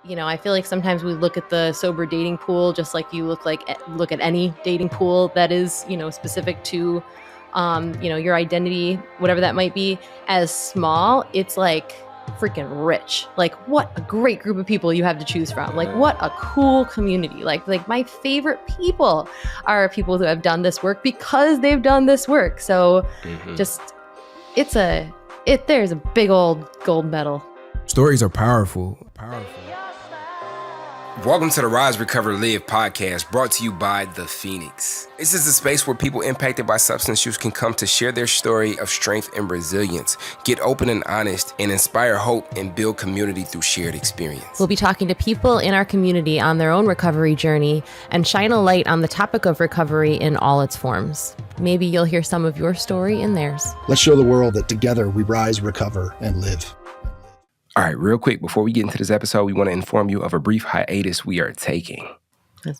I feel like sometimes we look at the sober dating pool just like you look at any dating pool that is, specific to, your identity, whatever that might be, as small. It's like freaking rich. Like, what a great group of people you have to choose from. Like, what a cool community. Like my favorite people are people who have done this work because they've done this work. So just, there's a big old gold medal. Stories are powerful. Welcome to the Rise, Recover, Live podcast, brought to you by The Phoenix. This is a space where people impacted by substance use can come to share their story of strength and resilience, get open and honest, and inspire hope and build community through shared experience. We'll be talking to people in our community on their own recovery journey and shine a light on the topic of recovery in all its forms. Maybe you'll hear some of your story in theirs. Let's show the world that together we rise, recover, and live. All right, real quick, before we get into this episode, we want to inform you of a brief hiatus we are taking.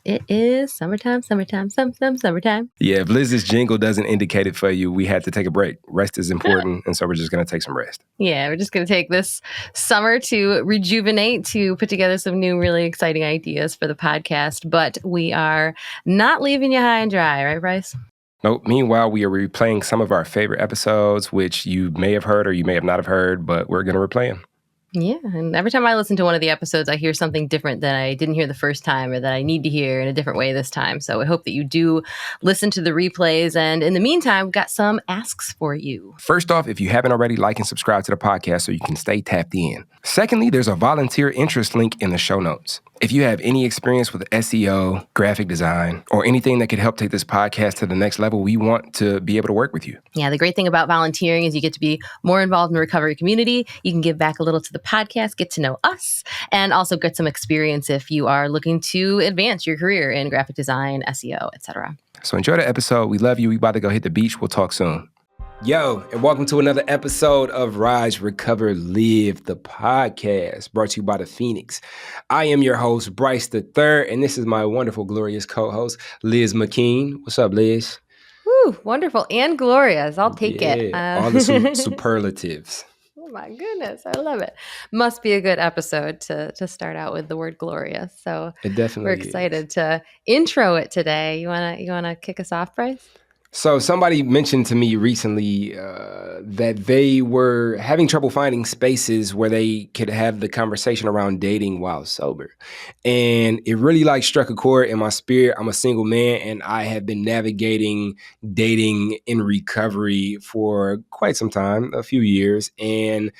It is summertime. Yeah, if Liz's jingle doesn't indicate it for you, we had to take a break. Rest is important, and so we're just going to take some rest. Yeah, we're just going to take this summer to rejuvenate, to put together some new, really exciting ideas for the podcast. But we are not leaving you high and dry, right, Bryce? Nope. Meanwhile, we are replaying some of our favorite episodes, which you may have heard or you may have not have heard, but we're going to replay them. Yeah, and every time I listen to one of the episodes, I hear something different that I didn't hear the first time or that I need to hear in a different way this time. So I hope that you do listen to the replays. And in the meantime, we've got some asks for you. First off, if you haven't already, like and subscribe to the podcast so you can stay tapped in. Secondly, there's a volunteer interest link in the show notes. If you have any experience with SEO, graphic design, or anything that could help take this podcast to the next level, we want to be able to work with you. Yeah, the great thing about volunteering is you get to be more involved in the recovery community. You can give back a little to the podcast, get to know us, and also get some experience if you are looking to advance your career in graphic design, SEO, etc. So enjoy the episode. We love you. We about to go hit the beach. We'll talk soon. Yo, and welcome to another episode of Rise, Recover, Live, the podcast, brought to you by The Phoenix. I am your host, Bryce the Third, and this is my wonderful, glorious co-host, Liz McKean. What's up, Liz? Woo, wonderful and glorious. I'll take it. All the superlatives. Oh my goodness, I love it. Must be a good episode to start out with the word glorious. So it definitely we're excited to intro it today. You wanna kick us off, Bryce? So somebody mentioned to me recently that they were having trouble finding spaces where they could have the conversation around dating while sober. And it really struck a chord in my spirit. I'm a single man and I have been navigating dating in recovery for quite some time, a few years. And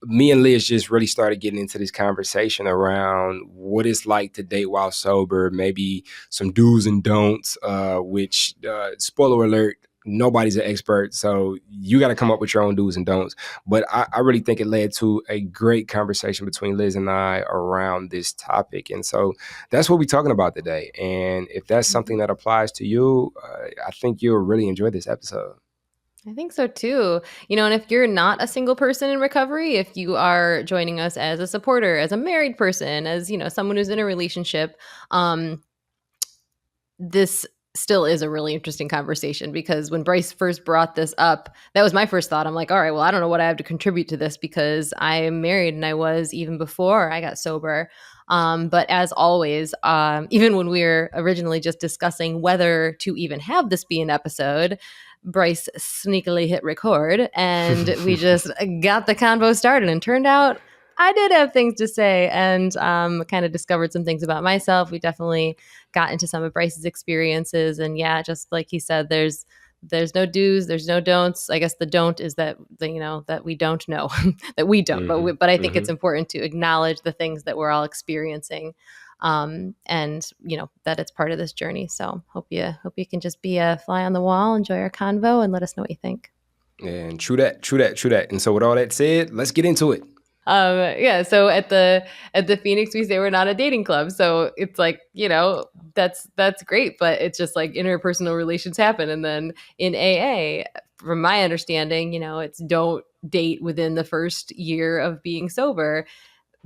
me and Liz just really started getting into this conversation around what it's like to date while sober, maybe some do's and don'ts, which, spoiler alert, nobody's an expert. So you got to come up with your own do's and don'ts. But I really think it led to a great conversation between Liz and I around this topic. And so that's what we're talking about today. And if that's something that applies to you, I think you'll really enjoy this episode. I think so too. And if you're not a single person in recovery, if you are joining us as a supporter, as a married person, as, someone who's in a relationship, this still is a really interesting conversation because when Bryce first brought this up, that was my first thought. I'm like, all right, well, I don't know what I have to contribute to this because I am married and I was even before I got sober. But as always, even when we were originally just discussing whether to even have this be an episode, Bryce sneakily hit record and we just got the convo started and turned out I did have things to say and kind of discovered some things about myself. We definitely got into some of Bryce's experiences. And yeah, just like he said, there's no do's, there's no don'ts. I guess the don't is that, that we don't know, that we don't. But I think it's important to acknowledge the things that we're all experiencing. And that it's part of this journey. So hope you can just be a fly on the wall, enjoy our convo, and let us know what you think. And true that. And so with all that said, let's get into it. So at the Phoenix, we say we're not a dating club. So it's like, that's great, but it's just like interpersonal relations happen. And then in AA, from my understanding, it's don't date within the first year of being sober.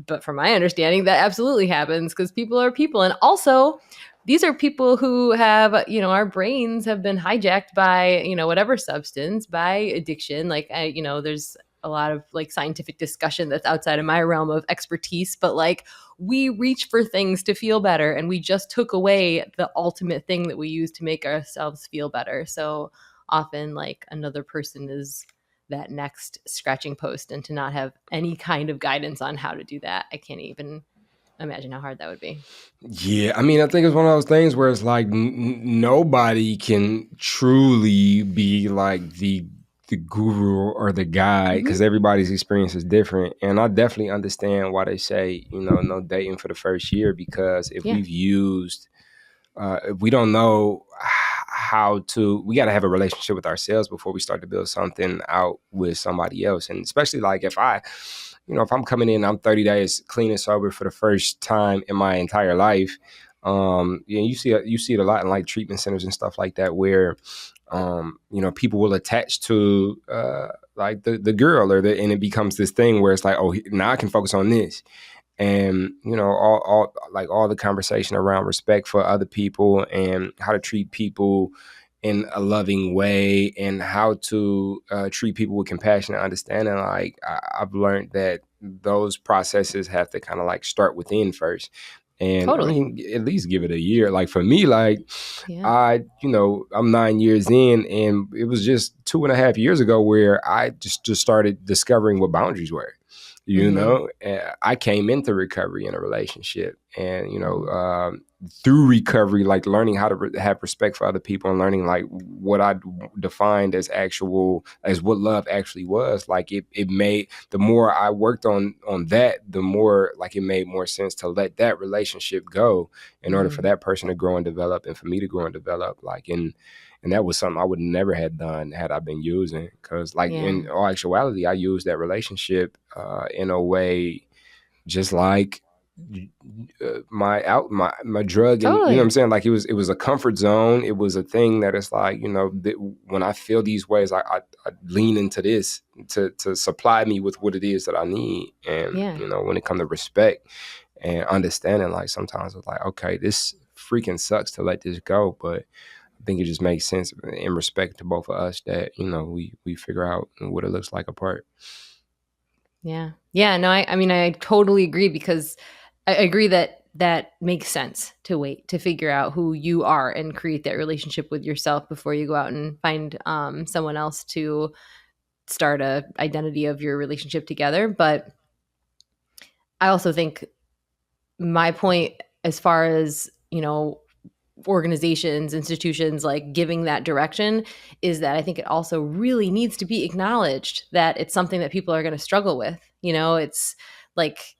But from my understanding, that absolutely happens because people are people. And also, these are people who have, our brains have been hijacked by, whatever substance, by addiction. Like, there's a lot of like scientific discussion that's outside of my realm of expertise, but like we reach for things to feel better, and we just took away the ultimate thing that we use to make ourselves feel better. So often like another person is that next scratching post, and to not have any kind of guidance on how to do that, I can't even imagine how hard that would be. Yeah, I mean, I think it's one of those things where it's like nobody can truly be like the guru or the guide, because everybody's experience is different. And I definitely understand why they say, no dating for the first year, because if Yeah. we've used, if we don't know we got to have a relationship with ourselves before we start to build something out with somebody else. And especially like if I'm coming in, I'm 30 days clean and sober for the first time in my entire life. You see it a lot in like treatment centers and stuff like that, where people will attach to like the girl and it becomes this thing where it's like, oh, now I can focus on this. And all the conversation around respect for other people and how to treat people in a loving way, and how to treat people with compassion and understanding. Like I've learned that those processes have to kind of like start within first. And Totally. I mean, at least give it a year. Like for me, like Yeah. I'm 9 years in, and it was just 2.5 years ago where I just started discovering what boundaries were. I came into recovery in a relationship, and through recovery, like learning how to have respect for other people, and learning like what I defined as what love actually was. Like it made, the more I worked on that, the more like it made more sense to let that relationship go in order for that person to grow and develop, and for me to grow and develop. Like and that was something I would never have done had I been using, because like in all actuality, I used that relationship in a way just like my drug. Totally. And you know what I'm saying, like it was a comfort zone. It was a thing that it's like, when I feel these ways, I lean into this to supply me with what it is that I need. And when it comes to respect and understanding, like sometimes it's like, okay, this freaking sucks to let this go, but I think it just makes sense in respect to both of us that, we figure out what it looks like apart. Yeah. Yeah. No, I mean, I totally agree, because I agree that makes sense to wait to figure out who you are and create that relationship with yourself before you go out and find someone else to start a identity of your relationship together. But I also think my point, as far as, organizations, institutions, like giving that direction, is that I think it also really needs to be acknowledged that it's something that people are going to struggle with. It's like,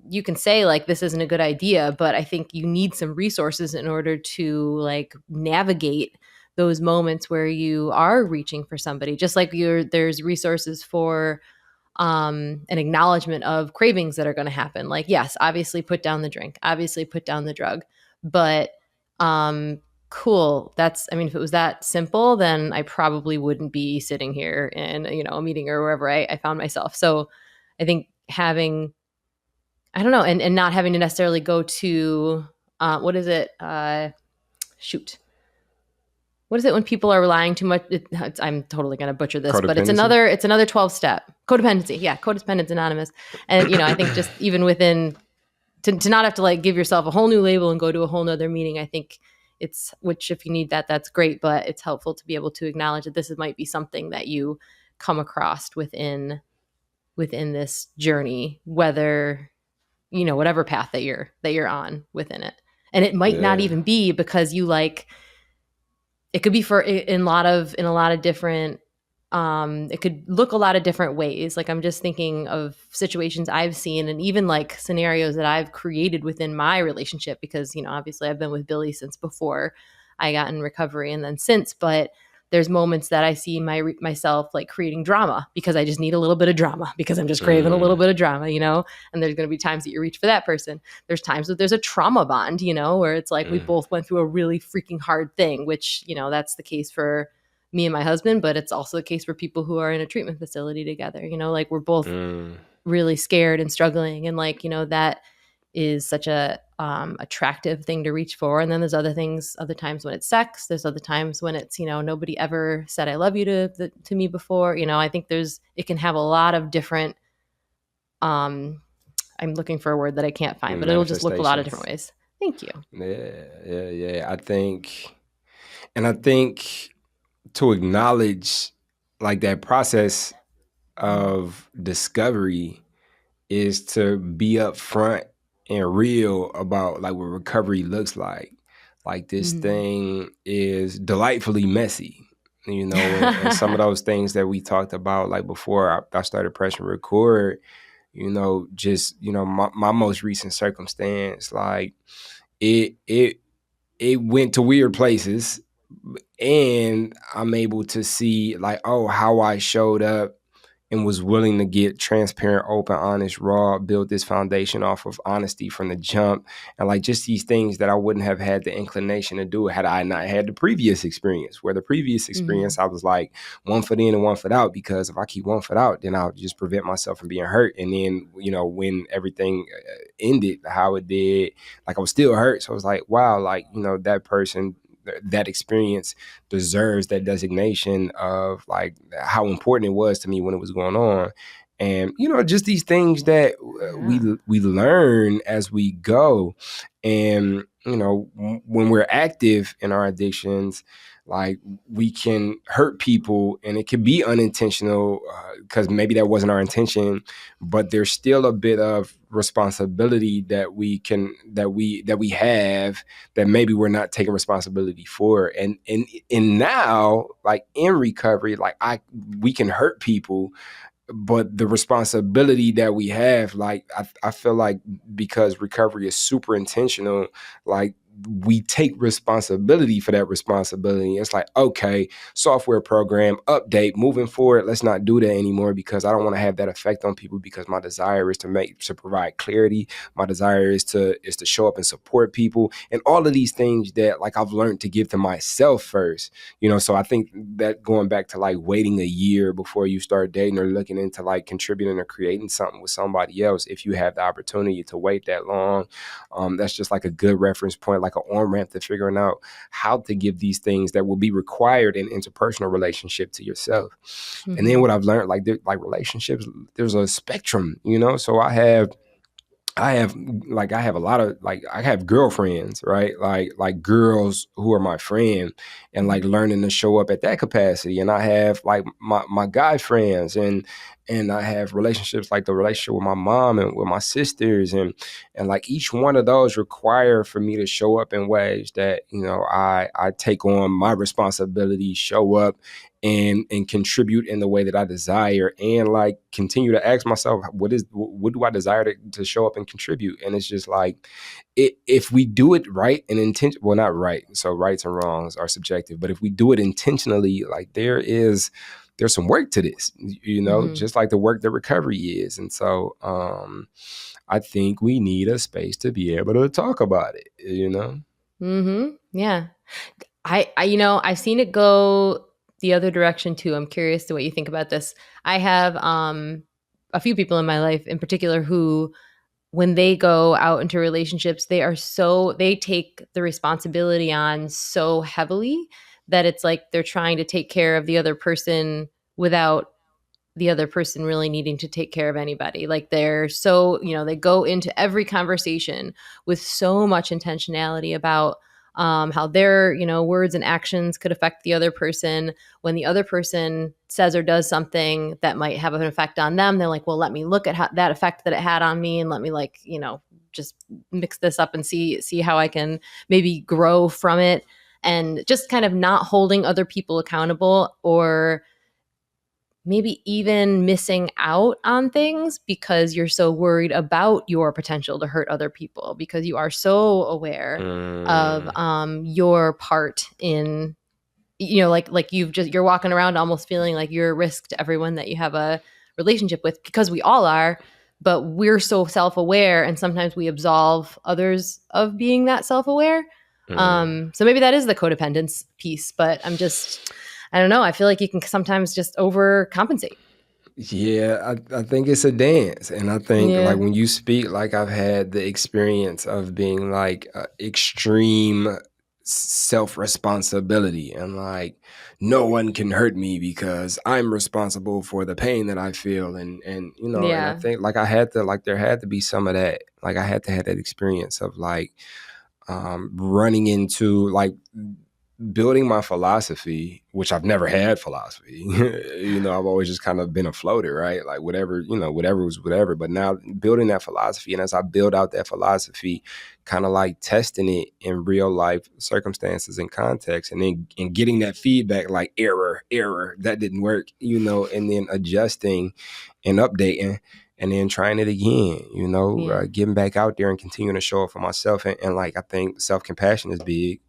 you can say like, this isn't a good idea, but I think you need some resources in order to like navigate those moments where you are reaching for somebody. Just like there's resources for an acknowledgement of cravings that are going to happen. Like, yes, obviously put down the drink, obviously put down the drug, but cool. I mean, if it was that simple, then I probably wouldn't be sitting here in, a meeting or wherever I found myself. So I think having, I don't know, and not having to necessarily go to, what is it? Shoot. What is it when people are relying too much? I'm totally going to butcher this, but it's another 12-step. Codependency. Yeah. Codependence Anonymous. And, I think just even within, to not have to like give yourself a whole new label and go to a whole nother meeting, I think which if you need that, that's great, but it's helpful to be able to acknowledge that this might be something that you come across within this journey, whether, whatever path that you're on within it. And it might not even be because you like, it could be in a lot of different, it could look a lot of different ways. Like, I'm just thinking of situations I've seen, and even like scenarios that I've created within my relationship, because, obviously I've been with Billy since before I got in recovery and then since, but there's moments that I see myself like creating drama because I just need a little bit of drama, because I'm just craving a little bit of drama, and there's going to be times that you reach for that person. There's times that there's a trauma bond, where it's like we both went through a really freaking hard thing, which, that's the case for me and my husband, but it's also the case for people who are in a treatment facility together, like we're both really scared and struggling. And like, that is such a attractive thing to reach for. And then there's other times when it's sex. There's other times when it's, nobody ever said I love you to me before. I think it can have a lot of different, I'm looking for a word that I can't find, but it'll just look a lot of different ways. Thank you. Yeah. I think to acknowledge like that process of discovery is to be upfront and real about like what recovery looks like. Like this thing is delightfully messy, and some of those things that we talked about like before I started pressing record, just my most recent circumstance, like it went to weird places, and I'm able to see like, oh, how I showed up and was willing to get transparent, open, honest, raw, build this foundation off of honesty from the jump. And like just these things that I wouldn't have had the inclination to do had I not had the previous experience, where the previous experience, I was like 1 foot in and 1 foot out, because if I keep 1 foot out, then I'll just prevent myself from being hurt. And then, when everything ended how it did, like I was still hurt. So I was like, wow, like, that person, that experience deserves that designation of like how important it was to me when it was going on. And just these things that we learn as we go. And when we're active in our addictions, like we can hurt people, and it can be unintentional because maybe that wasn't our intention, but there's still a bit of responsibility that we have that maybe we're not taking responsibility for. And now, like in recovery, like we can hurt people, but the responsibility that we have, like I feel like because recovery is super intentional, like we take responsibility for that responsibility. It's like, okay, software program update, moving forward, let's not do that anymore, because I don't want to have that effect on people, because my desire is to provide clarity. My desire is to show up and support people, and all of these things that like I've learned to give to myself first. So I think that going back to like waiting a year before you start dating or looking into like contributing or creating something with somebody else, if you have the opportunity to wait that long, that's just like a good reference point, like an on-ramp to figuring out how to give these things that will be required in interpersonal relationship to yourself. And then what I've learned, like relationships, there's a spectrum, so I have a lot of like, I have girlfriends, right? Like girls who are my friend, and like learning to show up at that capacity. And I have like my guy friends, and I have relationships like the relationship with my mom and with my sisters, and like each one of those require for me to show up in ways that, I take on my responsibility, show up and contribute in the way that I desire, and like continue to ask myself, what do I desire to show up and contribute? And it's just like, if we do it right and well, not right, so rights and wrongs are subjective, but if we do it intentionally, like there's some work to this, just like the work that recovery is. And so I think we need a space to be able to talk about it, Yeah. I've seen it go the other direction too. I'm curious to what you think about this. I have a few people in my life in particular who, when they go out into relationships, they take the responsibility on so heavily that it's like they're trying to take care of the other person without the other person really needing to take care of anybody. Like they're so, they go into every conversation with so much intentionality about how their, words and actions could affect the other person. When the other person says or does something that might have an effect on them, they're like, well, let me look at that effect that it had on me, and let me just mix this up and see how I can maybe grow from it. And just kind of not holding other people accountable, or maybe even missing out on things because you're so worried about your potential to hurt other people, because you are so aware of your part in, like you're walking around almost feeling like you're a risk to everyone that you have a relationship with, because we all are, but we're so self-aware, and sometimes we absolve others of being that self-aware. So maybe that is the codependence piece, but I don't know. I feel like you can sometimes just overcompensate. Yeah, I think it's a dance, and I think like Yeah. when you speak, like I've had the experience of being like extreme self responsibility, and like no one can hurt me because I'm responsible for the pain that I feel, and you know, and I Yeah. think like I had to like there had to be some of that, like I had to have that experience of like running into like building my philosophy, which I've never had philosophy. You know, I've always just kind of been a floater, right? Like whatever, you know, whatever was whatever. But now building that philosophy, and as I build out that philosophy, kind of like testing it in real life circumstances and context, and then and getting that feedback like error, that didn't work, you know, and then adjusting and updating. And then trying it again, you know, Yeah. getting back out there and continuing to show up for myself. And like, I think self-compassion is big,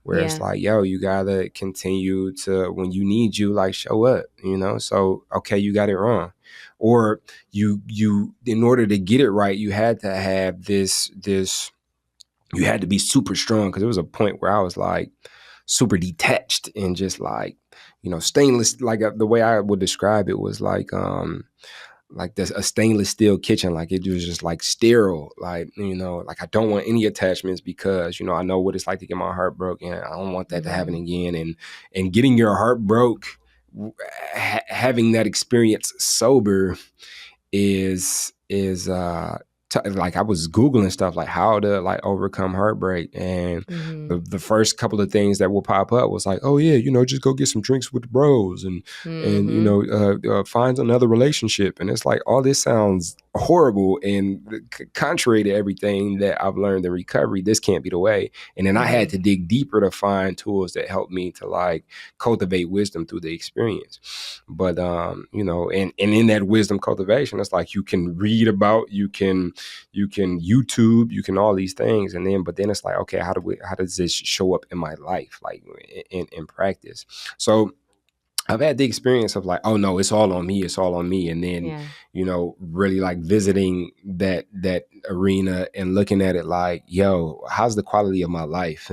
where it's Yeah. like, yo, you gotta continue to, when you need you, like show up, you know? So, okay, you got it wrong. Or you, in order to get it right, you had to have you had to be super strong. Cause there was a point where I was like super detached and just like, you know, stainless, like the way I would describe it was like this a stainless steel kitchen, like it was just like sterile, like, you know, like I don't want any attachments because, you know, I know what it's like to get my heart broken. I don't want that to happen Mm-hmm. again. And getting your heart broke, having that experience sober is like I was Googling stuff like how to like overcome heartbreak, and Mm-hmm. the first couple of things that will pop up was like, oh yeah, you know, just go get some drinks with the bros, and you Mm-hmm. know, find another relationship. And it's like, all this sounds horrible and contrary to everything that I've learned in recovery. This can't be the way. And then I Mm-hmm. had to dig deeper to find tools that helped me to like cultivate wisdom through the experience. But you know, and in that wisdom cultivation, it's like you can read about, you can YouTube, you can all these things, and then but then it's like, okay, how does this show up in my life, like in practice? So I've had the experience of like, oh no, it's all on me, it's all on me. And then, Yeah. you know, really like visiting that arena and looking at it like, yo, how's the quality of my life?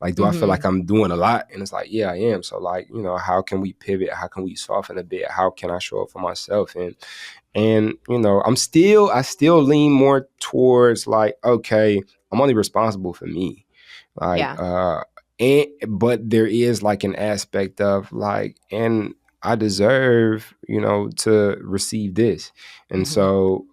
Like, do I feel Mm-hmm. like I'm doing a lot? And it's like, yeah, I am. So like, you know, how can we pivot? How can we soften a bit? How can I show up for myself? And you know, I still lean more towards like, okay, I'm only responsible for me. Like Yeah. and but there is like an aspect of like, and I deserve, you know, to receive this. And Mm-hmm. so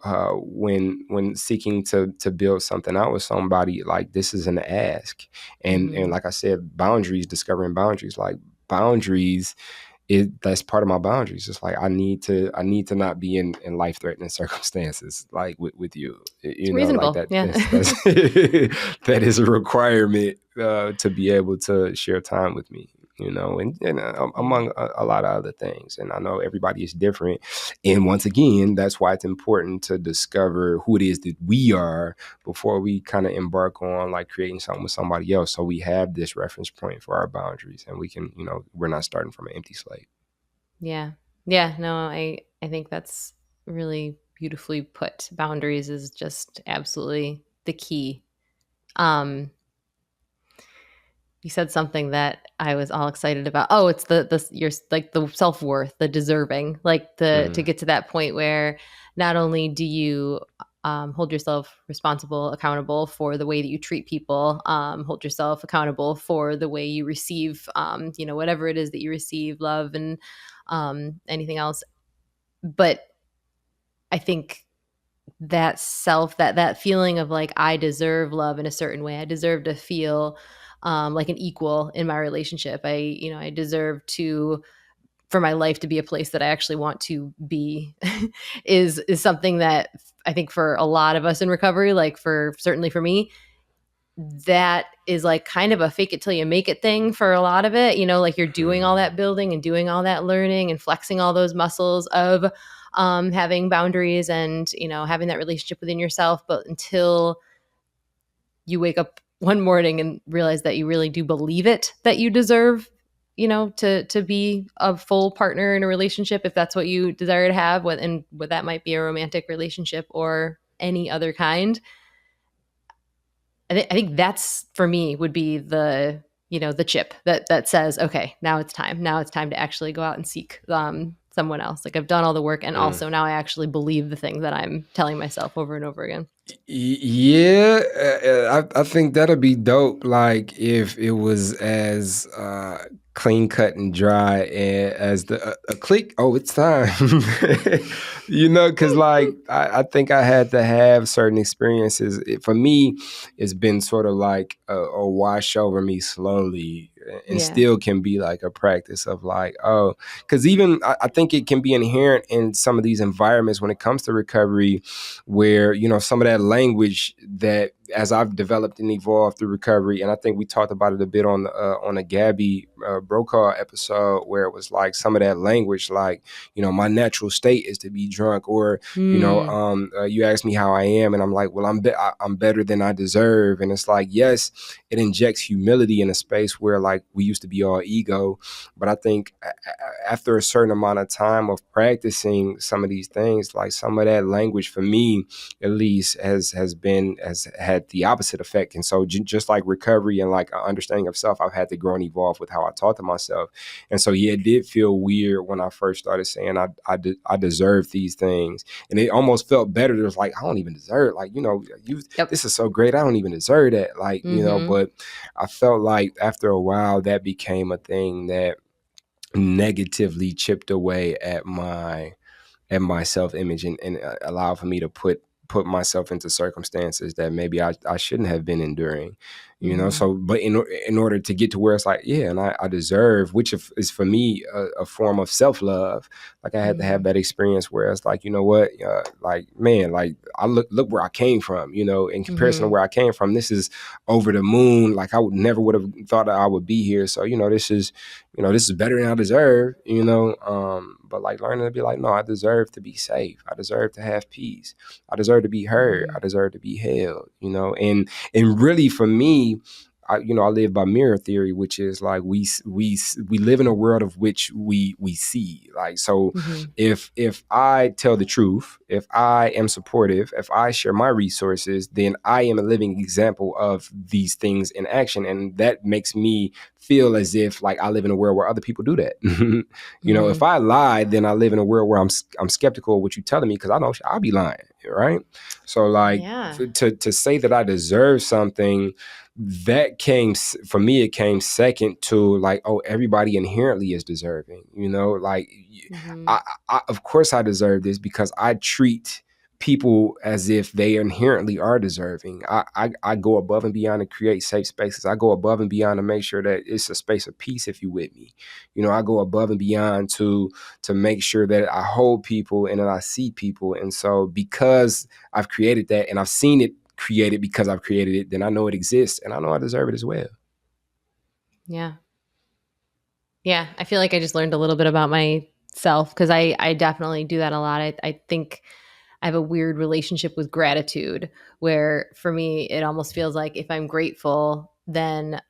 when seeking to build something out with somebody, like this is an ask. And Mm-hmm. like I said, boundaries, discovering boundaries, like boundaries, that's part of my boundaries. It's like I need to not be in life threatening circumstances like with you. It's You know, like reasonable. Yeah. that's that is a requirement to be able to share time with me. You know, and Yeah. among a lot of other things. And I know everybody is different. And once again, that's why it's important to discover who it is that we are before we kind of embark on like creating something with somebody else. So we have this reference point for our boundaries, and we can, you know, we're not starting from an empty slate. Yeah. Yeah. No, I think that's really beautifully put. Boundaries is just absolutely the key. Um, you said something that I was all excited about. Oh, it's the your like the self-worth, the deserving, like the to Mm, get to that point where not only do you hold yourself responsible, accountable for the way that you treat people, hold yourself accountable for the way you receive, you know, whatever it is that you receive, love and anything else. But I think that that feeling of like I deserve love in a certain way. I deserve to feel like an equal in my relationship. I deserve to for my life to be a place that I actually want to be is something that I think for a lot of us in recovery, like for certainly for me, that is like kind of a fake it till you make it thing for a lot of it. You know, like you're doing all mm, that building and doing all that learning and flexing all those muscles of having boundaries and, you know, having that relationship within yourself. But until you wake up one morning and realize that you really do believe it, that you deserve, you know, to be a full partner in a relationship, if that's what you desire to have, and what that might be a romantic relationship or any other kind. I think that's for me would be the, you know, the chip that says, okay, now it's time. Now it's time to actually go out and seek someone else. Like I've done all the work, and Mm. also now I actually believe the thing that I'm telling myself over and over again. Yeah, I think that'd be dope. Like if it was as clean cut and dry as the a click. Oh, it's time. Because like I think I had to have certain experiences. For me, it's been sort of like a wash over me slowly, and Yeah. still can be like a practice of like, oh, because even I think it can be inherent in some of these environments when it comes to recovery, where some of that language that as I've developed and evolved through recovery, and I think we talked about it a bit on a Gabby Brokaw episode, where it was like some of that language, like my natural state is to be drunk, or you asked me how I am, and I'm like, well, I'm better than I deserve, and it's like, yes, it injects humility in a space where like we used to be all ego, but I think after a certain amount of time of practicing some of these things, like some of that language for me at least has had the opposite effect. And so just like recovery and like understanding of self, I've had to grow and evolve with how I talk to myself. And so yeah, it did feel weird when I first started saying I deserve these things, and it almost felt better. It was like, I don't even deserve, like, this is so great, I don't even deserve that, like, but I felt like after a while that became a thing that negatively chipped away at my self-image, and allow for me to put myself into circumstances that maybe I shouldn't have been enduring, so but in order to get to where it's like, yeah, and I deserve, which is for me a form of self-love, like I had to have that experience where it's like, what, like, man, like I look where I came from, in comparison to where I came from, this is over the moon, like I would have thought that I would be here, so this is better than I deserve, but like learning to be like, no, I deserve to be safe. I deserve to have peace. I deserve to be heard. I deserve to be held, and really for me, I live by mirror theory, which is like we live in a world of which we see. Like, so if I tell the truth, if I am supportive, if I share my resources, then I am a living example of these things in action, and that makes me feel as if like I live in a world where other people do that. If I lie, then I live in a world where I'm skeptical of what you're telling me, because I know I'll be lying, right? So like, to say that I deserve something, that came, for me, it came second to like, oh, everybody inherently is deserving, like I of course I deserve this because I treat people as if they inherently are deserving. I go above and beyond to create safe spaces. I go above and beyond to make sure that it's a space of peace if you with me. I go above and beyond to make sure that I hold people and that I see people. And so because I've created that and I've seen it created because I've created it, then I know it exists and I know I deserve it as well. Yeah. Yeah. I feel like I just learned a little bit about myself, because I definitely do that a lot. I think I have a weird relationship with gratitude, where for me, it almost feels like if I'm grateful, then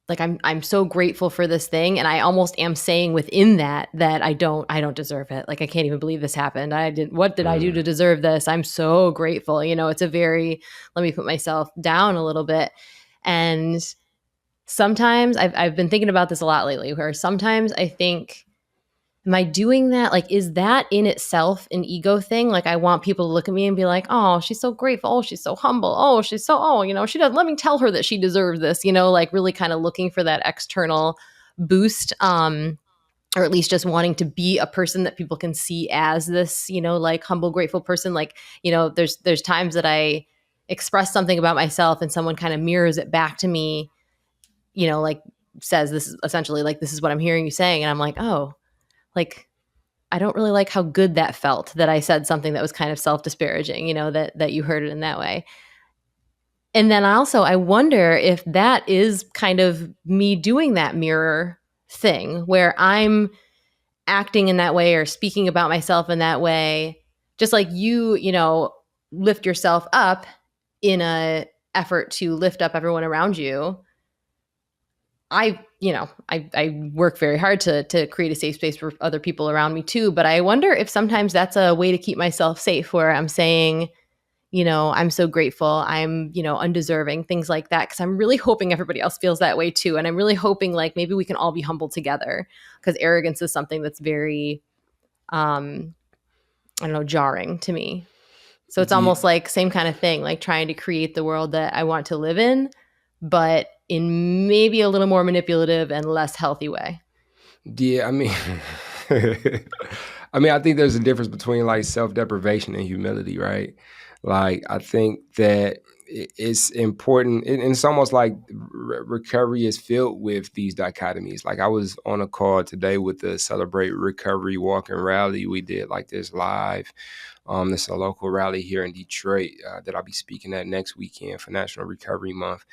like I'm so grateful for this thing, and I almost am saying within that I don't deserve it. Like, I can't even believe this happened. What did I do to deserve this? I'm so grateful. It's a very, let me put myself down a little bit. And sometimes I've been thinking about this a lot lately, where sometimes I think, am I doing that? Like, is that in itself an ego thing? Like, I want people to look at me and be like, oh, she's so grateful. Oh, she's so humble. Oh, she's so, she does, let me tell her that she deserves this, like really kind of looking for that external boost, or at least just wanting to be a person that people can see as this, like humble, grateful person. Like, there's times that I express something about myself and someone kind of mirrors it back to me, like says, this is essentially like, this is what I'm hearing you saying. And I'm like, oh, like, I don't really like how good that felt, that I said something that was kind of self-disparaging, that you heard it in that way. And then also, I wonder if that is kind of me doing that mirror thing, where I'm acting in that way or speaking about myself in that way, just like you lift yourself up in a effort to lift up everyone around you. I work very hard to create a safe space for other people around me too. But I wonder if sometimes that's a way to keep myself safe, where I'm saying, I'm so grateful, I'm, undeserving, things like that. Cause I'm really hoping everybody else feels that way too. And I'm really hoping like maybe we can all be humble together, because arrogance is something that's very, I don't know, jarring to me. So it's Yeah, almost like same kind of thing, like trying to create the world that I want to live in, but in maybe a little more manipulative and less healthy way. yeah. I mean, I think there's a difference between like self-deprivation and humility, right? Like, I think that it's important, and it's almost like recovery is filled with these dichotomies. Like, I was on a call today with the Celebrate Recovery Walk and Rally. We did like this live. This is a local rally here in Detroit that I'll be speaking at next weekend for National Recovery Month.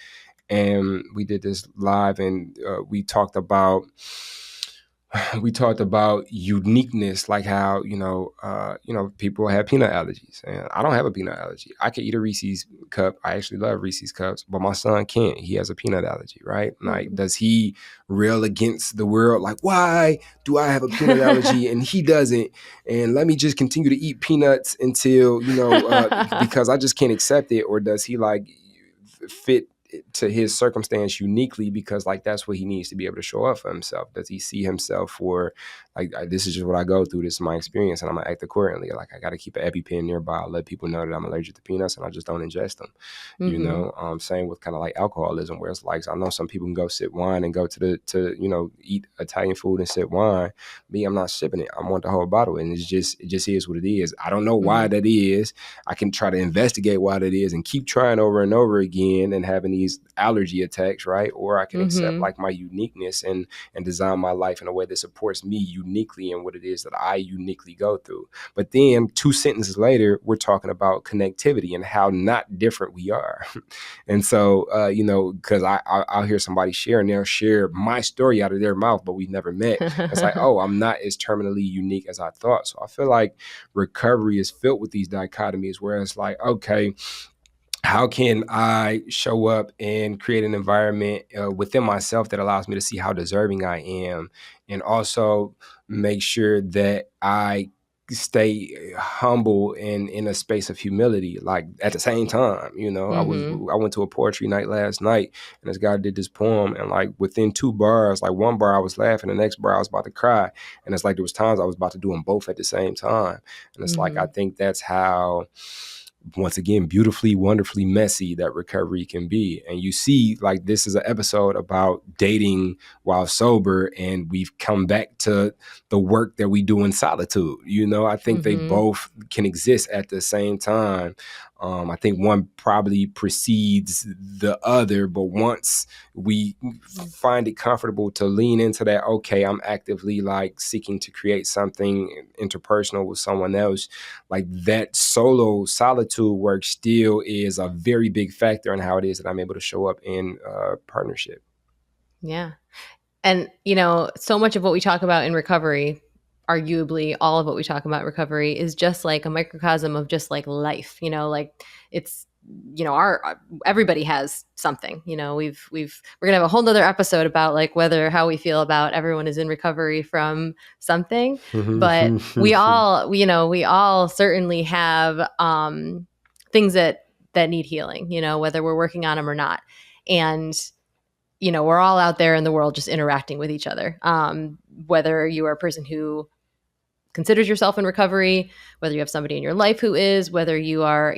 And we did this live, and we talked about uniqueness, like how people have peanut allergies, and I don't have a peanut allergy. I can eat a Reese's cup. I actually love Reese's cups, but my son can't. He has a peanut allergy, right? Like, does he rail against the world? Like, why do I have a peanut allergy and he doesn't? And let me just continue to eat peanuts until because I just can't accept it. Or does he like fit to his circumstance uniquely, because like that's what he needs to be able to show up for himself? Does he see himself for like, this is just what I go through, this is my experience, and I'm gonna act accordingly? Like, I got to keep an EpiPen nearby. I'll let people know that I'm allergic to peanuts and I just don't ingest them. Same with kind of like alcoholism, where it's like, I know some people can go sip wine and go to eat Italian food and sip wine. Me, I'm not sipping it. I want the whole bottle, and it just is what it is. I don't know why that is. I can try to investigate why that is and keep trying over and over again and having these allergy attacks, right? Or I can accept like my uniqueness and design my life in a way that supports me uniquely and what it is that I uniquely go through. But then 2 sentences later, we're talking about connectivity and how not different we are. And so, because I'll hear somebody share and they'll share my story out of their mouth, but we've never met. It's like, oh, I'm not as terminally unique as I thought. So I feel like recovery is filled with these dichotomies where it's like, okay, how can I show up and create an environment within myself that allows me to see how deserving I am, and also make sure that I stay humble and in a space of humility, like at the same time. I went to a poetry night last night, and this guy did this poem, and like within 2 bars, like one bar I was laughing, the next bar I was about to cry, and it's like there was times I was about to do them both at the same time. And it's like, I think that's how, once again, beautifully, wonderfully messy that recovery can be. And you see, like, this is an episode about dating while sober, and we've come back to the work that we do in solitude. I think they both can exist at the same time. I think one probably precedes the other, but once we find it comfortable to lean into that, okay, I'm actively like seeking to create something interpersonal with someone else, like that solo solitude work still is a very big factor in how it is that I'm able to show up in partnership. Yeah. And, so much of what we talk about in recovery, arguably all of what we talk about in recovery, is just like a microcosm of just like life, like it's, everybody has something, we're going to have a whole nother episode about like how we feel about everyone is in recovery from something, but we all certainly have things that need healing, whether we're working on them or not. And we're all out there in the world just interacting with each other. Whether you are a person who considers yourself in recovery, whether you have somebody in your life who is, whether you are,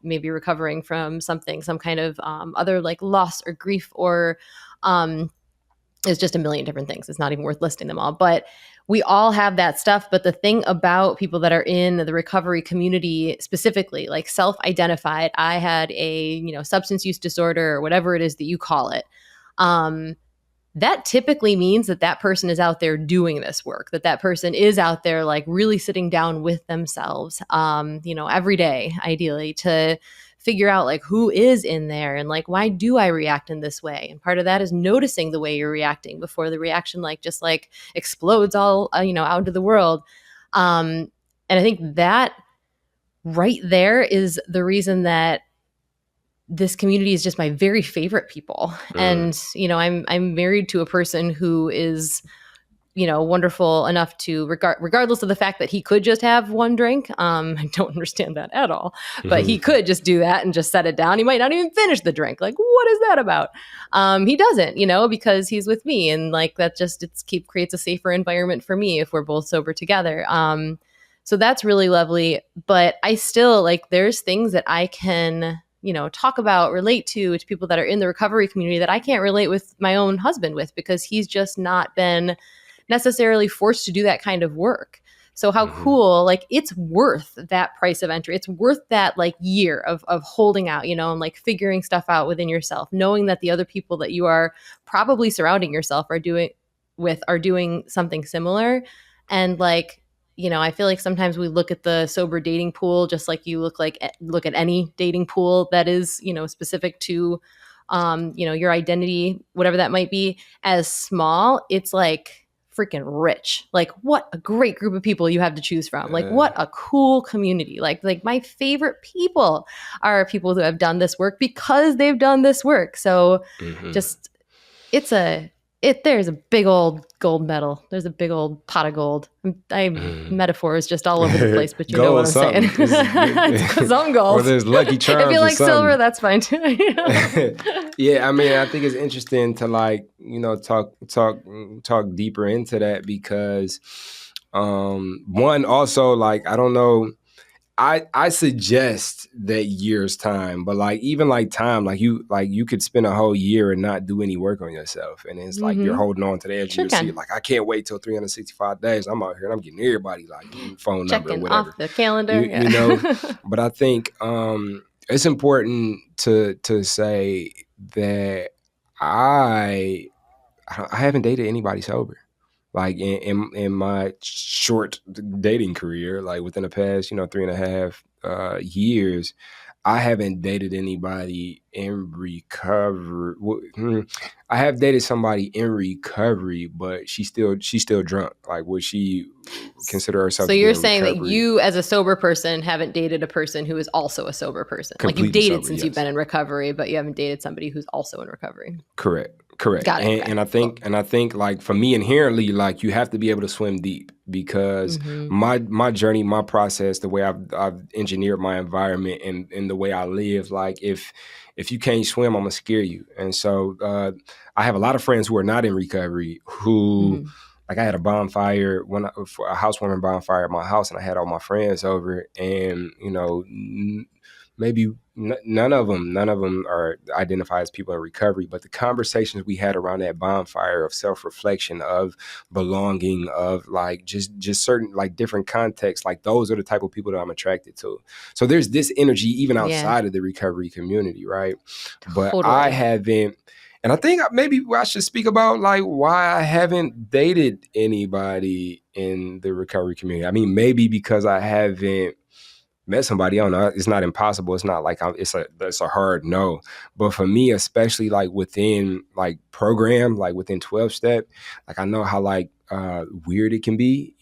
maybe recovering from something, some kind of other like loss or grief, or it's just a million different things. It's not even worth listing them all, but we all have that stuff. But the thing about people that are in the recovery community, specifically like self-identified, I had a, substance use disorder or whatever it is that you call it. That typically means that person is out there doing this work, that person is out there like really sitting down with themselves, every day, ideally, to figure out like who is in there and like, why do I react in this way? And part of that is noticing the way you're reacting before the reaction like just like explodes all, out into the world. And I think that right there is the reason that this community is just my very favorite people. And, I'm married to a person who is wonderful enough to regardless of the fact that he could just have one drink. I don't understand that at all, but he could just do that and just set it down. He might not even finish the drink. Like, what is that about? He doesn't, because he's with me, and like that just creates a safer environment for me if we're both sober together. So that's really lovely. But I still like there's things that I can talk about, relate to people that are in the recovery community that I can't relate with my own husband with, because he's just not been necessarily forced to do that kind of work. So how cool, like it's worth that price of entry. It's worth that like year of holding out, and like figuring stuff out within yourself, knowing that the other people that you are probably surrounding yourself are doing something similar. And like, I feel like sometimes we look at the sober dating pool, just like you look at any dating pool that is, specific to, your identity, whatever that might be, as small. It's like freaking rich. Like what a great group of people you have to choose from. Like what a cool community. Like my favorite people are people who have done this work because they've done this work. So just there's a big old gold medal. There's a big old pot of gold. Metaphor is just all over the place, but you know what I'm saying. It's some gold. Or there's Lucky Charms. If you like silver, that's fine too. Yeah, I mean, I think it's interesting to like, talk deeper into that because one, also like, I don't know, I suggest that year's time, but like even like time, like you could spend a whole year and not do any work on yourself, and it's like you're holding on to the edge of your seat. Like I can't wait till 365 days. I'm out here and I'm getting everybody like phone number or whatever off the calendar. But I think it's important to say that I haven't dated anybody sober. Like in my short dating career, like within the past, 3.5 years, I haven't dated anybody in recovery. I have dated somebody in recovery, but she's still drunk. Like, would she consider herself? So you're saying that you, as a sober person, haven't dated a person who is also a sober person. Completely like you've dated sober, since you've been in recovery, but you haven't dated somebody who's also in recovery. Correct. Got it. And I think like for me inherently, like you have to be able to swim deep because my journey, my process, the way I've engineered my environment and the way I live, like if you can't swim, I'm gonna scare you. And so I have a lot of friends who are not in recovery who like I had a bonfire for a housewarming bonfire at my house, and I had all my friends over, and maybe none of them are identified as people in recovery, but the conversations we had around that bonfire of self-reflection, of belonging, of like just certain like different contexts, like those are the type of people that I'm attracted to. So there's this energy even outside of the recovery community, right? But totally. I haven't, and I think maybe I should speak about like why I haven't dated anybody in the recovery community. I mean, maybe because I haven't met somebody. I don't know. It's not impossible. It's not like it's a hard no. But for me, especially like within like program, like within 12-step, like I know how like weird it can be.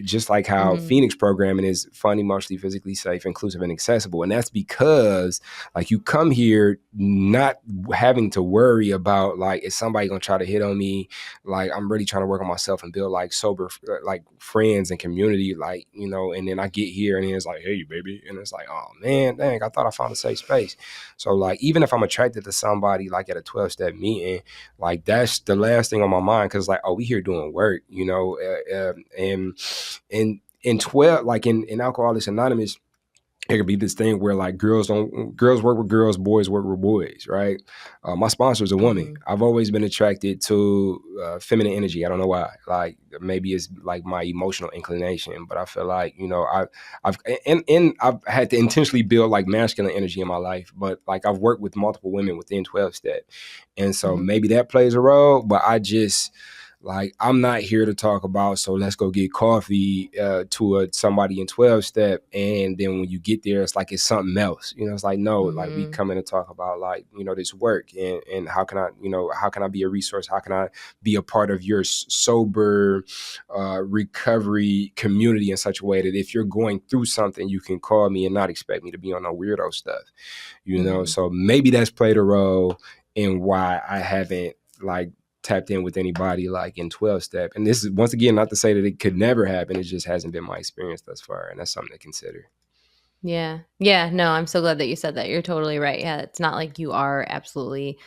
Just like how Phoenix programming is fun, emotionally, physically safe, inclusive, and accessible. And that's because like you come here not having to worry about like, is somebody gonna try to hit on me? Like I'm really trying to work on myself and build like sober like friends and community, like, and then I get here and it's like, hey baby, and it's like, oh man, dang, I thought I found a safe space. So like even if I'm attracted to somebody like at a 12-step meeting, like that's the last thing on my mind, because like, oh, we here doing work, and in 12, like in Alcoholics Anonymous, it could be this thing where like girls work with girls, boys work with boys, right? My sponsor is a woman. I've always been attracted to feminine energy. I don't know why. Like maybe it's like my emotional inclination, but I feel like I've had to intentionally build like masculine energy in my life. But like I've worked with multiple women within 12-step, and so maybe that plays a role. But I just like, I'm not here to talk about, so let's go get coffee to somebody in 12-step. And then when you get there, it's like, it's something else. It's like, no, like we come in to talk about like, this work and how can I be a resource? How can I be a part of your sober recovery community in such a way that if you're going through something, you can call me and not expect me to be on no weirdo stuff, So maybe that's played a role in why I haven't like tapped in with anybody like in 12-step. And this is, once again, not to say that it could never happen. It just hasn't been my experience thus far. And that's something to consider. Yeah. Yeah. No, I'm so glad that you said that. You're totally right. Yeah. It's not like you are absolutely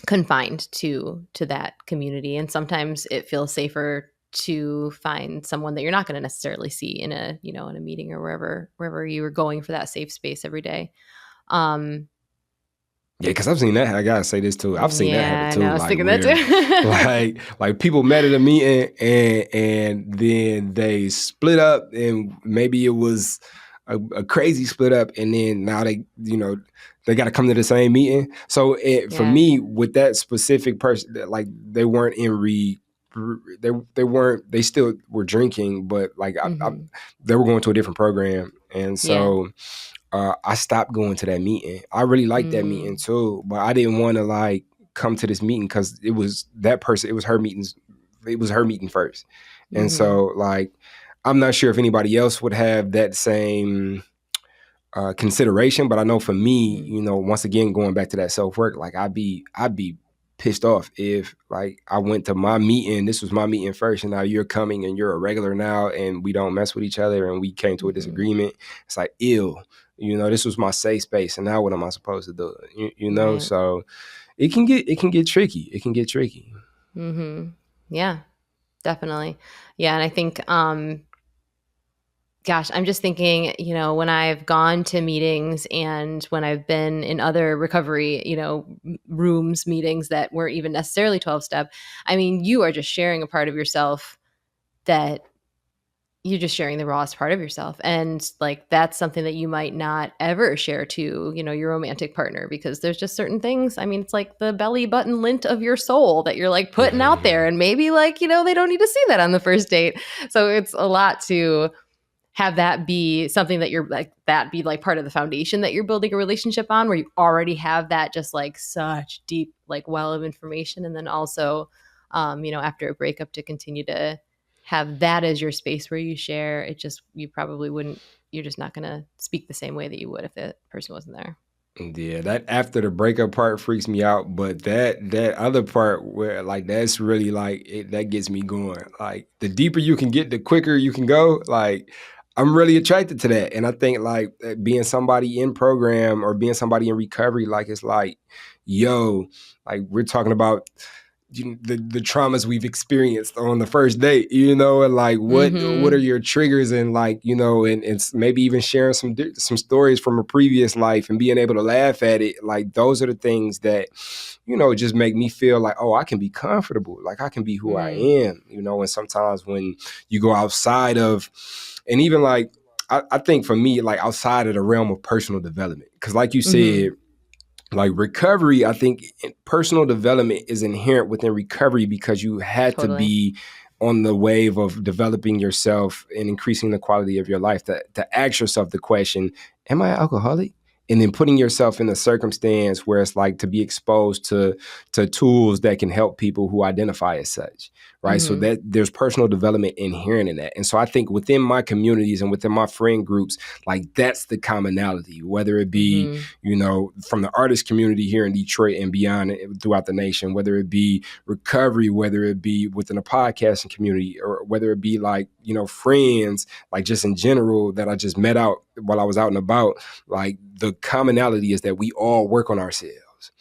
confined to that community. And sometimes it feels safer to find someone that you're not going to necessarily see in a, in a meeting or wherever you were going for that safe space every day. Yeah, because I've seen that. I gotta say this too. I've seen that happen too. I was like thinking that too. like people met at a meeting and then they split up, and maybe it was a crazy split up, and then now they got to come to the same meeting. So for me, with that specific person, like they weren't in they still were drinking, but like they were going to a different program, and so. I stopped going to that meeting. I really liked that meeting too, but I didn't want to like come to this meeting because it was that person. It was her meetings. It was her meeting first. And so like, I'm not sure if anybody else would have that same consideration, but I know for me, once again, going back to that self-work, like I'd be pissed off if like I went to my meeting, this was my meeting first, and now you're coming and you're a regular now and we don't mess with each other and we came to a disagreement. It's like, ew. This was my safe space, and now what am I supposed to do? Right. So it can get tricky. It can get tricky. Yeah, definitely. Yeah, and I think, gosh, I'm just thinking, when I've gone to meetings and when I've been in other recovery, rooms, meetings that weren't even necessarily 12-step. I mean, you are just sharing a part of yourself that. You're just sharing the rawest part of yourself. And like, that's something that you might not ever share to, your romantic partner, because there's just certain things. I mean, it's like the belly button lint of your soul that you're like putting out there. And maybe like, they don't need to see that on the first date. So it's a lot to have that be something that you're like, that be like part of the foundation that you're building a relationship on, where you already have that just like such deep, like well of information. And then also, after a breakup, to continue to have that as your space where you share, you probably wouldn't, you're just not going to speak the same way that you would if the person wasn't there. Yeah, that after the breakup part freaks me out, but that other part where like that's really like that gets me going. Like the deeper you can get, the quicker you can go. Like I'm really attracted to that, and I think like being somebody in program or being somebody in recovery, like it's like, yo, like we're talking about. The traumas we've experienced on the first date, and like what are your triggers, and like and maybe even sharing some stories from a previous life and being able to laugh at it. Like those are the things that just make me feel like, oh, I can be comfortable, like I can be who I am, and sometimes when you go outside of, and even like I think for me, like outside of the realm of personal development, because like you said, like recovery, I think personal development is inherent within recovery because you had to be on the wave of developing yourself and increasing the quality of your life to ask yourself the question, am I an alcoholic? And then putting yourself in a circumstance where it's like to be exposed to tools that can help people who identify as such, right? So that there's personal development inherent in that. And so I think within my communities and within my friend groups, like that's the commonality, whether it be, from the artist community here in Detroit and beyond throughout the nation, whether it be recovery, whether it be within a podcasting community, or whether it be like, friends, like just in general that I just met out while I was out and about, like the commonality is that we all work on ourselves.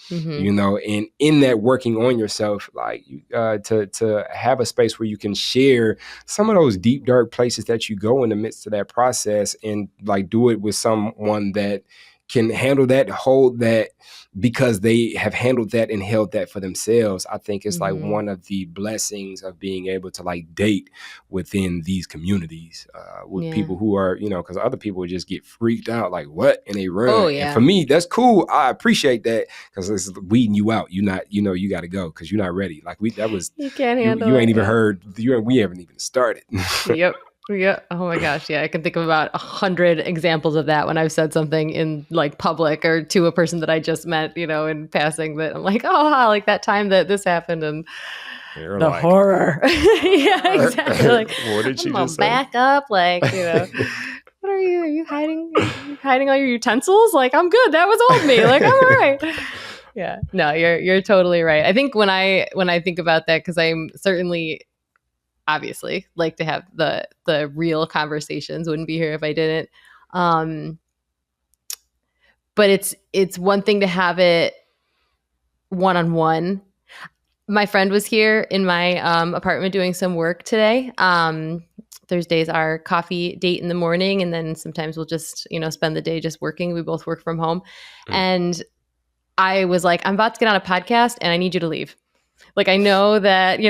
And in that working on yourself, like to have a space where you can share some of those deep, dark places that you go in the midst of that process, and like do it with someone that can handle that, hold that, because they have handled that and held that for themselves. I think it's like one of the blessings of being able to like date within these communities with people who are, because other people would just get freaked out, like what? And they run. Oh, yeah. And for me, that's cool. I appreciate that because it's weeding you out. You're not, you got to go because you're not ready. Like you can't handle you ain't even heard. We haven't even started. Yep. Yeah. Oh my gosh. Yeah. I can think of about 100 examples of that when I've said something in like public or to a person that I just met, in passing, that I'm like, oh, like that time that this happened, and you're the like, horror. Yeah, exactly. Like, what did she just back up? Like, what are you? Are you hiding all your utensils? Like, I'm good. That was old me. Like, I'm all right. Yeah. No, you're totally right. I think when I think about that, because I'm certainly obviously like to have the real conversations, wouldn't be here if I didn't. But it's one thing to have it one-on-one. My friend was here in my apartment doing some work today. Thursdays are coffee date in the morning, and then sometimes we'll just spend the day just working. We both work from home, and I was like, I'm about to get on a podcast, and I need you to leave. Like, I know that,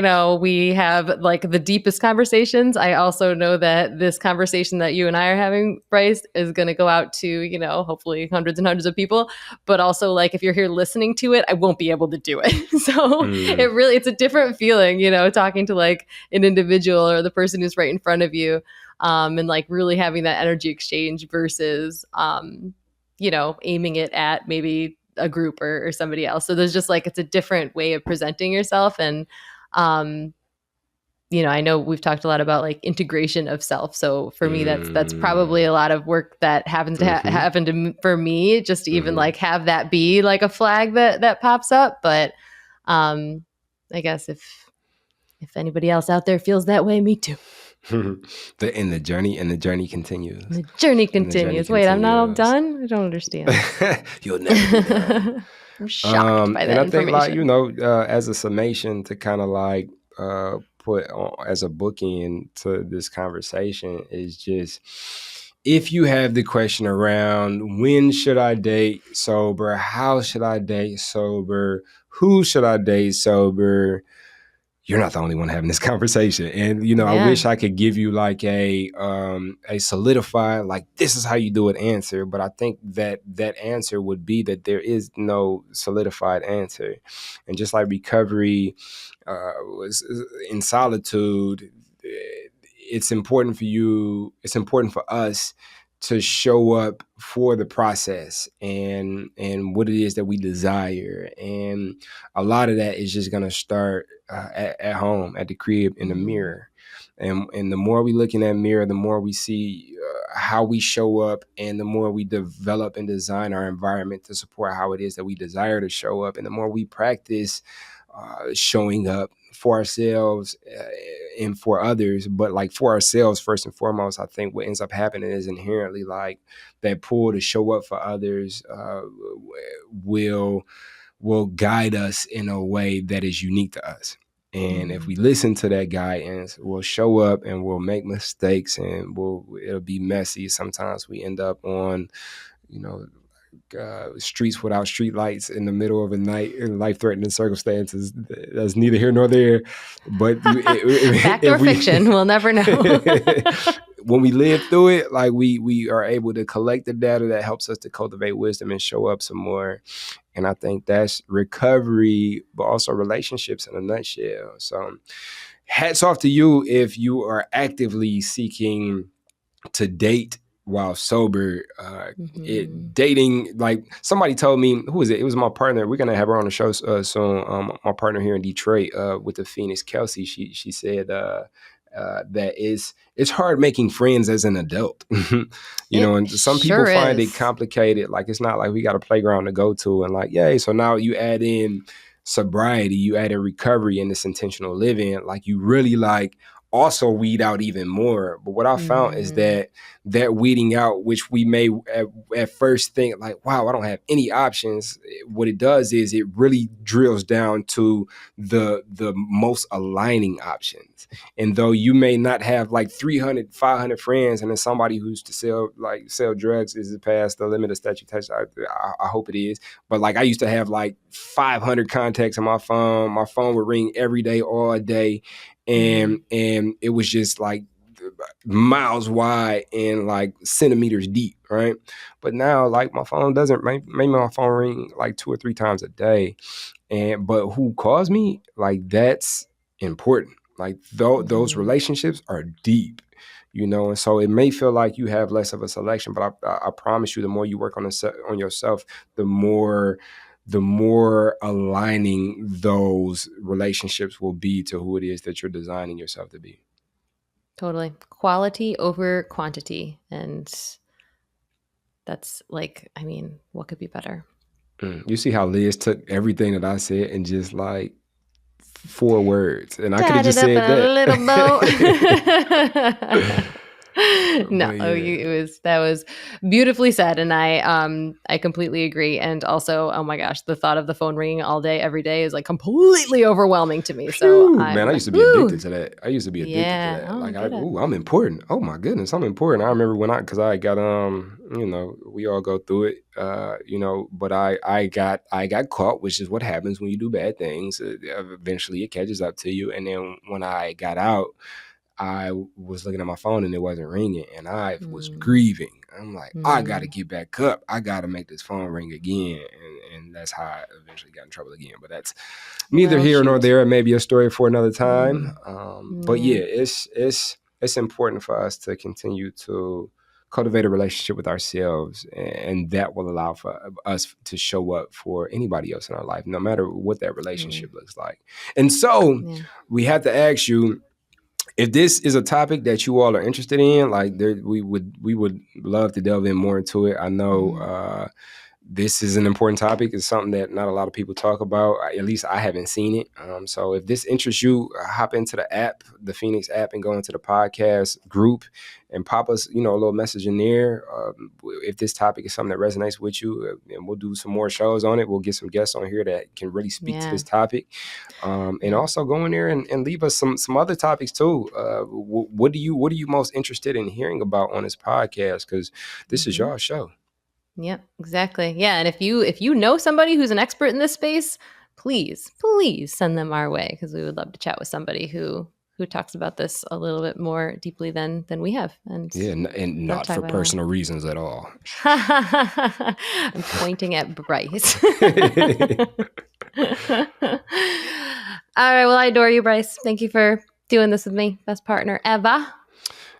we have like the deepest conversations. I also know that this conversation that you and I are having, Bryce, is going to go out to, hopefully hundreds and hundreds of people. But also, like, if you're here listening to it, I won't be able to do it. So it's a different feeling, talking to like an individual or the person who's right in front of you, and like really having that energy exchange versus, aiming it at maybe a group or somebody else. So there's just like, it's a different way of presenting yourself. And, I know we've talked a lot about like integration of self. So for me, that's probably a lot of work that happens to happen for me, just to even like have that be like a flag that pops up. But, I guess if anybody else out there feels that way, me too. The journey continues. The journey continues. Wait, I'm not all done? I don't understand. You'll never be done. I'm shocked by that and I information. think as a summation to kind of like put on, as a bookend to this conversation is just, if you have the question around when should I date sober, how should I date sober, who should I date sober, you're not the only one having this conversation. And, I wish I could give you like a solidified, like, this is how you do it answer. But I think that answer would be that there is no solidified answer. And just like recovery was in solitude, it's important for us to show up for the process and what it is that we desire. And a lot of that is just going to start at home, at the crib, in the mirror. And the more we look in that mirror, the more we see how we show up, and the more we develop and design our environment to support how it is that we desire to show up. And the more we practice showing up for ourselves and for others, but like for ourselves first and foremost, I think what ends up happening is inherently like that pull to show up for others will guide us in a way that is unique to us. And if we listen to that guidance, we'll show up and we'll make mistakes, and it'll be messy. Sometimes we end up on, streets without street lights in the middle of a night in life-threatening circumstances. That's neither here nor there. But fact or fiction, we'll never know. When we live through it, like we are able to collect the data that helps us to cultivate wisdom and show up some more. And I think that's recovery, but also relationships in a nutshell. So hats off to you if you are actively seeking to date while sober. Dating, like somebody told me, who was it? It was my partner. We're gonna have her on the show soon. My partner here in Detroit with the Phoenix, Kelsey. She said that it's hard making friends as an adult. And some people find it complicated. Like, it's not like we got a playground to go to and like, yay. So now you add in sobriety, you add in recovery and this intentional living, like you really like also weed out even more. But what I found is that weeding out, which we may at first think like, wow, I don't have any options. What it does is it really drills down to the most aligning options. And though you may not have like 300, 500 friends, and then somebody who's to sell drugs is past the limit of statute, I hope it is. But like I used to have like 500 contacts on my phone. My phone would ring every day, all day. And it was just like miles wide and like centimeters deep, right? But now, like, my phone doesn't, maybe my phone ring like 2 or 3 times a day. But who calls me, like, that's important. Like those relationships are deep, and so it may feel like you have less of a selection, but I promise you, the more you work on yourself, the more aligning those relationships will be to who it is that you're designing yourself to be. Totally. Quality over quantity. And that's like, I mean, what could be better? You see how Liz took everything that I said and just like 4 words, and I could have Tied it just up said in a little bow. that. No, But yeah. that was beautifully said, and I completely agree. And also, oh my gosh, the thought of the phone ringing all day, every day is like completely overwhelming to me. So Phew, man, I I'm, used to be whew, addicted to that. I used to be addicted to yeah, that. oh, I Like, get it. I'm important. Oh my goodness, I'm important. I remember because I got we all go through it, but I got caught, which is what happens when you do bad things. Eventually, it catches up to you. And then when I got out, I was looking at my phone and it wasn't ringing, and I was grieving. I'm like, I got to get back up. I got to make this phone ring again, and that's how I eventually got in trouble again. But that's neither Well, here nor shoot. there. Maybe a story for another time. But Yeah. yeah, it's important for us to continue to cultivate a relationship with ourselves, and that will allow for us to show up for anybody else in our life, no matter what that relationship looks like. And so we have to ask you, if this is a topic that you all are interested in, like we would love to delve in more into it. I know this is an important topic. It's something that not a lot of people talk about. At least I haven't seen it. So if this interests you, hop into the app, the Phoenix app, and go into the podcast group and pop us, a little message in there. If this topic is something that resonates with you, and we'll do some more shows on it. We'll get some guests on here that can really speak to this topic. And also go in there and leave us some other topics too. What are you most interested in hearing about on this podcast? Because this is your show. Yep, exactly. Yeah, and if you know somebody who's an expert in this space, please send them our way, because we would love to chat with somebody who talks about this a little bit more deeply than we have. And yeah, and not for personal reasons at all. I'm pointing at Bryce. All right, well, I adore you, Bryce. Thank you for doing this with me. Best partner ever.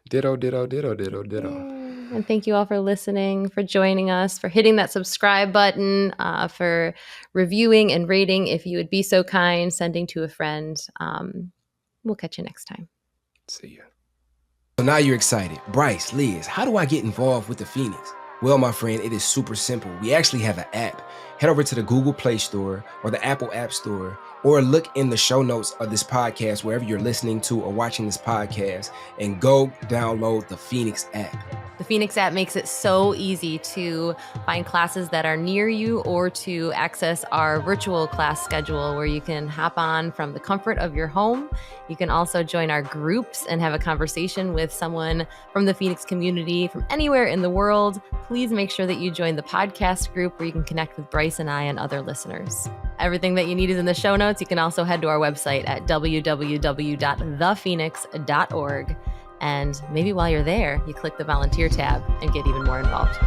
Ditto, ditto, ditto, ditto, ditto. And thank you all for listening, for joining us, for hitting that subscribe button, for reviewing and rating, if you would be so kind, sending to a friend. We'll catch you next time. See ya. So now you're excited. Bryce, Liz, how do I get involved with the Phoenix? Well, my friend, it is super simple. We actually have an app. Head over to the Google Play Store or the Apple App Store, or look in the show notes of this podcast, wherever you're listening to or watching this podcast, and go download the Phoenix app. The Phoenix app makes it so easy to find classes that are near you, or to access our virtual class schedule where you can hop on from the comfort of your home. You can also join our groups and have a conversation with someone from the Phoenix community from anywhere in the world. Please make sure that you join the podcast group where you can connect with Bryce and I and other listeners. Everything that you need is in the show notes. You can also head to our website at www.thephoenix.org. And maybe while you're there, you click the volunteer tab and get even more involved.